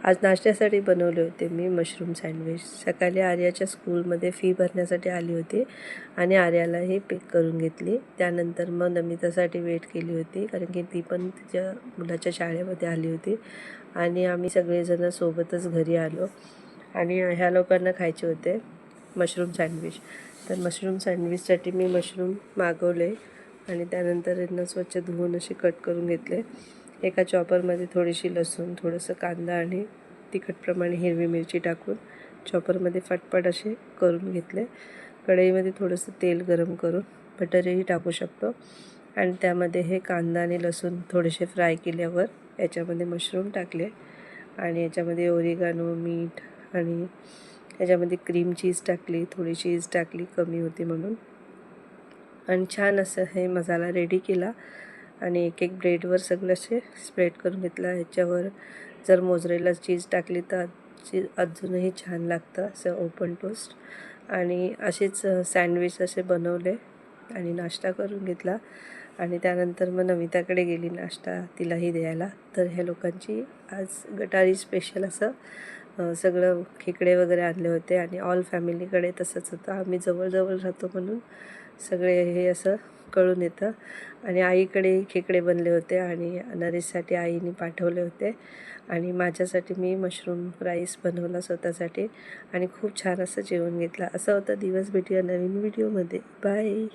आज नाश्त्यासाठी बनवले होते मी मशरूम सँडविच. सकाळी आर्याच्या स्कूलमध्ये फी भरण्यासाठी आली होती आणि आर्यालाही पिक करून घेतली. त्यानंतर मग नमितासाठी वेट केली होती, कारण की ती पण तिच्या मुलाच्या शाळेमध्ये आली होती आणि आम्ही सगळेजण सोबतच घरी आलो. आणि ह्या लोकांना खायचे होते मशरूम सँडविच. तर मशरूम सँडविचसाठी मी मशरूम मागवले आणि त्यानंतर यांना स्वच्छ धुवून असे कट करून घेतले. एका चॉपरमध्ये थोडीशी लसूण, थोडंसं कांदा आणि तिखटप्रमाणे हिरवी मिरची टाकून चॉपरमध्ये फटफट असे करून घेतले. कढईमध्ये थोडंसं तेल गरम करून बटरही टाकू शकतो आणि त्यामध्ये हे कांदा आणि लसूण थोडेसे फ्राय केल्यावर याच्यामध्ये मशरूम टाकले आणि याच्यामध्ये ओरिगानो, मीठ आणि याच्यामध्ये क्रीम चीज टाकली, थोडी चीज टाकली, कमी होती म्हणून. आणि छान असं हे मसाला रेडी केला आणि एक एक ब्रेडवर सगळं असे स्प्रेड करून घेतला. ह्याच्यावर जर मोझरेला चीज टाकली तर अजूनही छान लागतं असं ओपन टोस्ट. आणि असेच सँडविच असे बनवले आणि नाश्ता करून घेतला आणि त्यानंतर मग नमिताकडे गेली नाश्ता तिलाही द्यायला. तर ह्या लोकांची आज गटारी स्पेशल असं सगळं खेकडे वगैरे आणले होते आणि ऑल फॅमिलीकडे तसंच होतं. आम्ही जवळजवळ राहतो म्हणून सगळे हे असं कळून येतं. आणि आईकडेही खेकडे बनले होते आणि नरेशसाठी आईने पाठवले होते आणि माझ्यासाठी मी मशरूम राईस बनवला स्वतःसाठी आणि खूप छान असं जेवण घेतलं. असं होतं दिवस. भेटूया नवीन व्हिडिओमध्ये. बाय.